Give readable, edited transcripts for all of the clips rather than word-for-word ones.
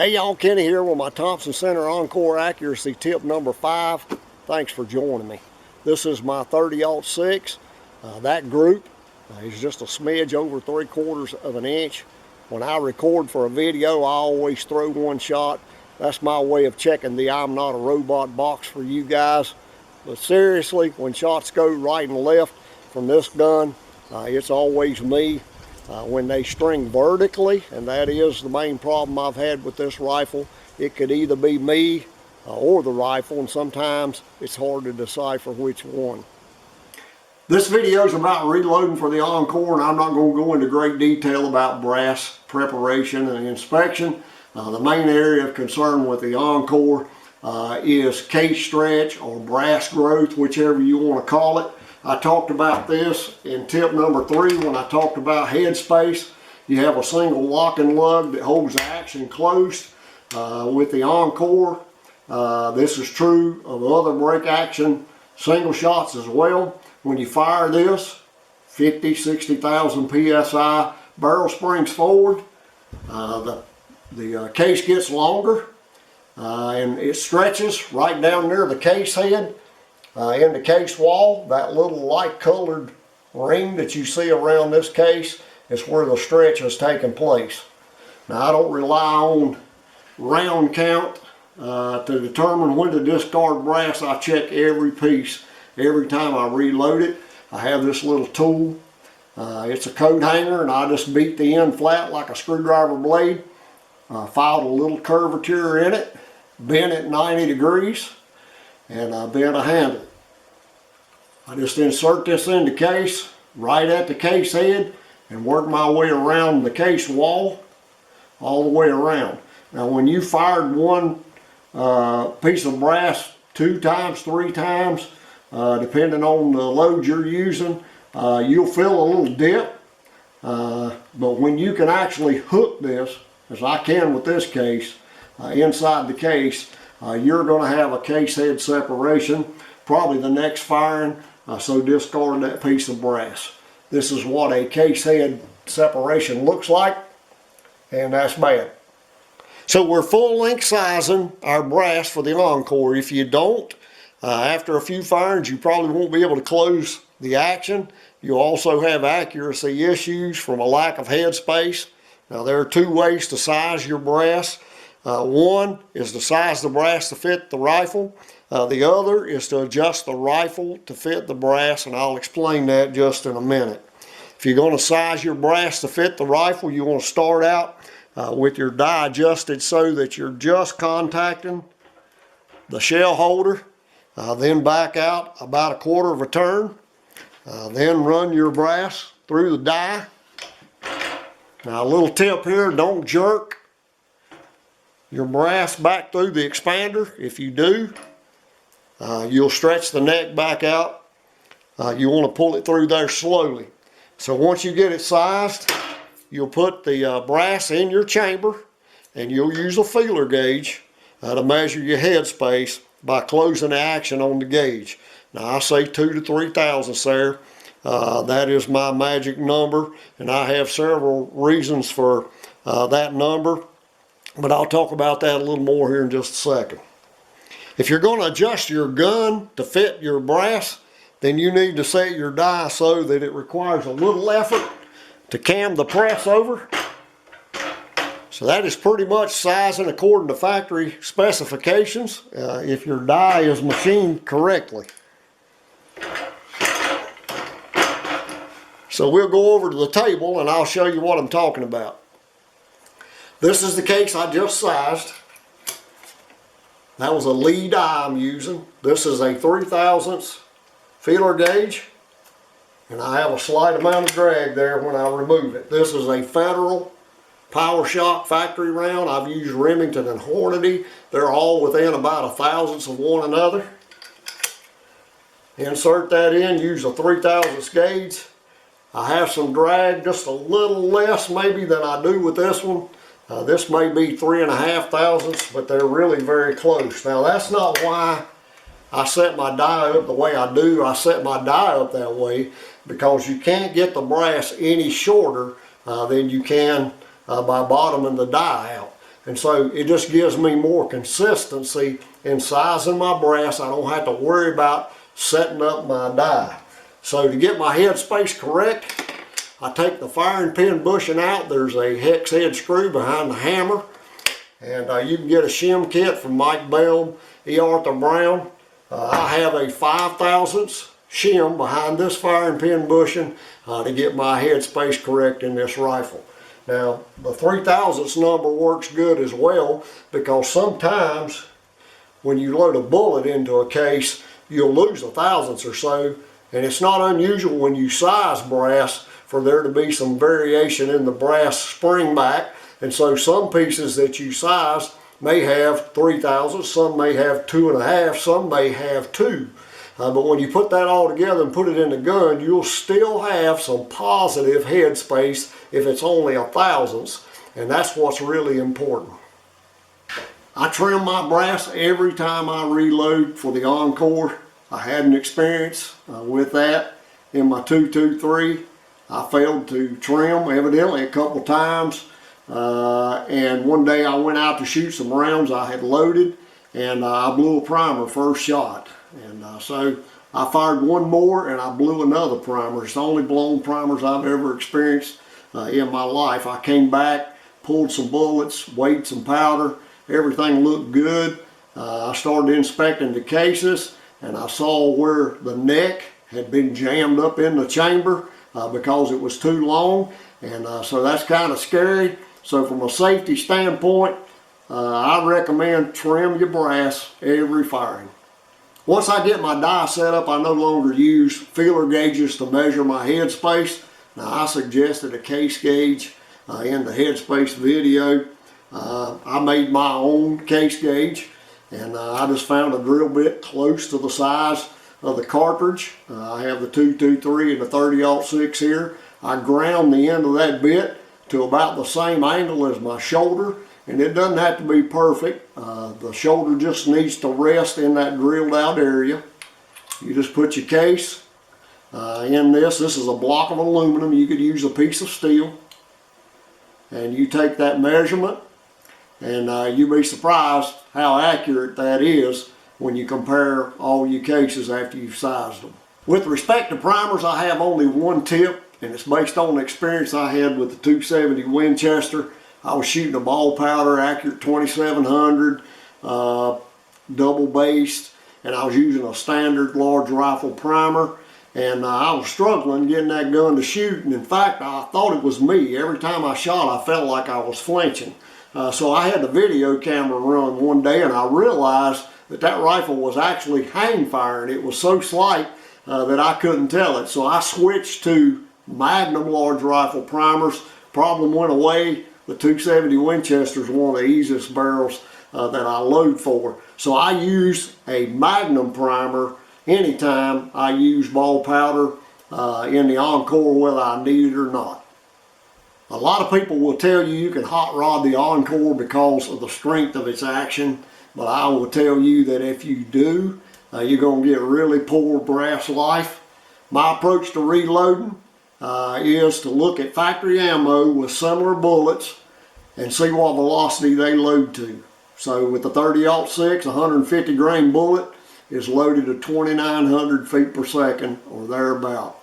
Hey y'all, Kenny here with my Thompson Center Encore accuracy tip number 5. Thanks for joining me. This is my 30-06. That group is just a smidge over 3/4 of an inch. When I record for a video, I always throw one shot. That's my way of checking the I'm not a robot box for you guys. But seriously, when shots go right and left from this gun, it's always me. When they string vertically, and that is the main problem I've had with this rifle, it could either be me or the rifle, and sometimes it's hard to decipher which one. This video is about reloading for the Encore, and I'm not going to go into great detail about brass preparation and inspection. The main area of concern with the Encore is case stretch or brass growth, whichever you want to call it. I talked about this in tip number 3 when I talked about headspace. You have a single locking lug that holds the action closed. With the Encore, this is true of other break action single shots as well. When you fire this, 50, 60,000 PSI, barrel springs forward, the case gets longer and it stretches right down near the case head. In the case wall, that little light colored ring that you see around this case is where the stretch has taken place. Now, I don't rely on round count to determine when to discard brass. I check every piece every time I reload it. I have this little tool. It's a coat hanger, and I just beat the end flat like a screwdriver blade. Filed a little curvature in it, bent it 90 degrees. And I bent a handle. I just insert this in the case, right at the case head, and work my way around the case wall, all the way around. Now when you fired one piece of brass 2 times, 3 times, depending on the load you're using, you'll feel a little dip. But when you can actually hook this, as I can with this case, inside the case, you're going to have a case head separation, probably the next firing, so discard that piece of brass. This is what a case head separation looks like, and that's bad. So we're full length sizing our brass for the Encore. If you don't, after a few firings, you probably won't be able to close the action. You'll also have accuracy issues from a lack of headspace. Now there are 2 ways to size your brass. One is to size the brass to fit the rifle. The other is to adjust the rifle to fit the brass, and I'll explain that just in a minute. If you're going to size your brass to fit the rifle, you want to start out with your die adjusted so that you're just contacting the shell holder. Then back out about 1/4 of a turn. Then run your brass through the die. Now a little tip here, don't jerk your brass back through the expander. If you do, you'll stretch the neck back out. You want to pull it through there slowly. So once you get it sized, you'll put the brass in your chamber, and you'll use a feeler gauge to measure your headspace by closing the action on the gauge. Now I say 2 to 3 thousandths there. That is my magic number, and I have several reasons for that number. But I'll talk about that a little more here in just a second. If you're going to adjust your gun to fit your brass, then you need to set your die so that it requires a little effort to cam the press over. So that is pretty much sizing according to factory specifications, if your die is machined correctly. So we'll go over to the table and I'll show you what I'm talking about. This is the case I just sized. That was a Lee die I'm using. This is a 3 thousandths feeler gauge, and I have a slight amount of drag there when I remove it. This is a Federal Power Shock factory round. I've used Remington and Hornady. They're all within about 1/1000th of one another. Insert that in, use a 3 thousandths gauge. I have some drag, just a little less maybe than I do with this one. This may be 3.5 thousandths, but they're really very close. Now that's not why I set my die up the way I do. I set my die up that way because you can't get the brass any shorter than you can by bottoming the die out. And so it just gives me more consistency in sizing my brass. I don't have to worry about setting up my die. So to get my headspace correct, I take the firing pin bushing out. There's a hex head screw behind the hammer. And you can get a shim kit from Mike Bell, E. Arthur Brown. I have a 5/1000 shim behind this firing pin bushing to get my headspace correct in this rifle. Now, the 3/1000 number works good as well, because sometimes when you load a bullet into a case, you'll lose a thousandth or so, and it's not unusual when you size brass for there to be some variation in the brass spring back, and so some pieces that you size may have 3/1000, some may have 2.5, some may have 2. But when you put that all together and put it in the gun, you'll still have some positive headspace if it's only 1/1000th, and that's what's really important. I trim my brass every time I reload for the Encore. I had an experience with that in my 223. I failed to trim evidently a couple times, and one day I went out to shoot some rounds I had loaded, and I blew a primer first shot. And so I fired one more and I blew another primer. It's the only blown primers I've ever experienced in my life. I came back, pulled some bullets, weighed some powder. Everything looked good. I started inspecting the cases, and I saw where the neck had been jammed up in the chamber because it was too long. And so that's kind of scary. So from a safety standpoint, I recommend trim your brass every firing. Once I get my die set up, I no longer use feeler gauges to measure my headspace. Now, I suggested a case gauge in the headspace video. I made my own case gauge, and I just found a drill bit close to the size of the cartridge. I have the 223 and the 30-06 here. I ground the end of that bit to about the same angle as my shoulder, and it doesn't have to be perfect. The shoulder just needs to rest in that drilled out area. You just put your case in this. This is a block of aluminum. You could use a piece of steel. And you take that measurement, and you'll be surprised how accurate that is when you compare all your cases after you've sized them. With respect to primers, I have only one tip, and it's based on the experience I had with the 270 Winchester. I was shooting a ball powder, accurate 2700, double based, and I was using a standard large rifle primer, and I was struggling getting that gun to shoot, and in fact I thought it was me. Every time I shot I felt like I was flinching. So I had the video camera run one day, and I realized that that rifle was actually hang firing. It was so slight that I couldn't tell it. So I switched to Magnum large rifle primers. Problem went away. The 270 Winchester is one of the easiest barrels that I load for. So I use a Magnum primer anytime I use ball powder in the Encore, whether I need it or not. A lot of people will tell you you can hot rod the Encore because of the strength of its action, but I will tell you that if you do, you're going to get really poor brass life. My approach to reloading is to look at factory ammo with similar bullets and see what velocity they load to. So with the 30-06, 150 grain bullet is loaded to 2,900 feet per second or thereabout.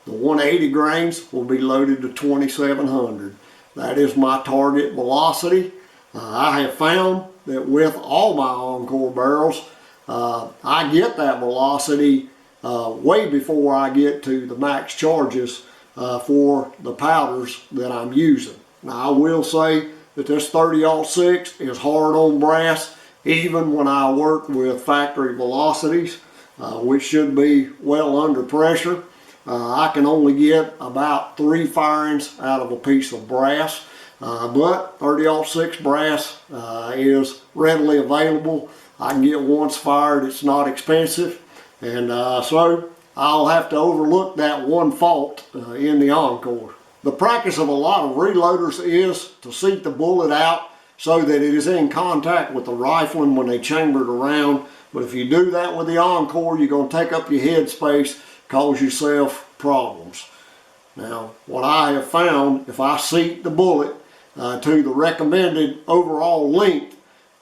The 180 grains will be loaded to 2,700. That is my target velocity. I have found that with all my Encore barrels, I get that velocity way before I get to the max charges for the powders that I'm using. Now I will say that this 30-06 is hard on brass even when I work with factory velocities, which should be well under pressure. I can only get about 3 firings out of a piece of brass, but 30-06 brass is readily available. I can get once fired. It's not expensive, and so I'll have to overlook that one fault in the Encore. The practice of a lot of reloaders is to seat the bullet out so that it is in contact with the rifling when they chamber it around. But if you do that with the Encore, you're going to take up your headspace, cause yourself problems. Now, what I have found, if I seat the bullet to the recommended overall length,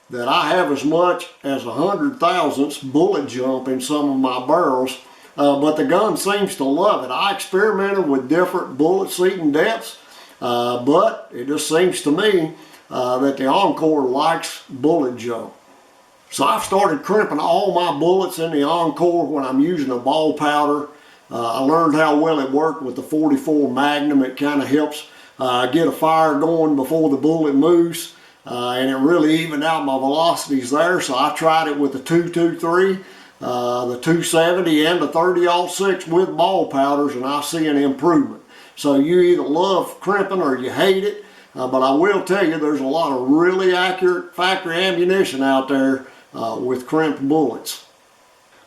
that I have as much as 100 thousandths bullet jump in some of my barrels. But the gun seems to love it. I experimented with different bullet seating depths, but it just seems to me that the Encore likes bullet jump. So I've started crimping all my bullets in the Encore when I'm using a ball powder. I learned how well it worked with the 44 Magnum. It kind of helps get a fire going before the bullet moves, and it really evened out my velocities there. So I tried it with the 223, the 270, and the 30-06 with ball powders, and I see an improvement. So you either love crimping or you hate it, but I will tell you there's a lot of really accurate factory ammunition out there with crimped bullets.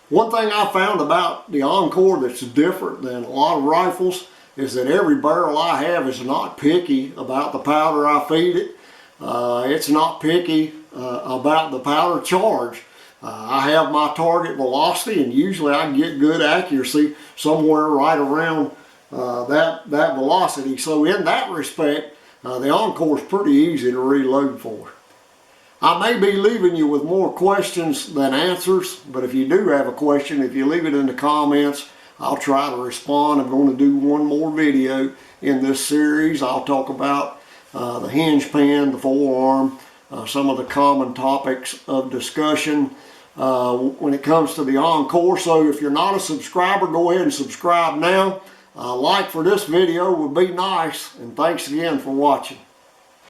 One thing I found about the Encore that's different than a lot of rifles is that every barrel I have is not picky about the powder I feed it. It's not picky about the powder charge. I have my target velocity, and usually I get good accuracy somewhere right around that velocity. So in that respect, the Encore is pretty easy to reload for. I may be leaving you with more questions than answers, but if you do have a question, if you leave it in the comments, I'll try to respond. I'm going to do one more video in this series. I'll talk about the hinge pin, the forearm, some of the common topics of discussion when it comes to the Encore. So if you're not a subscriber, go ahead and subscribe now. A like for this video would be nice, and thanks again for watching.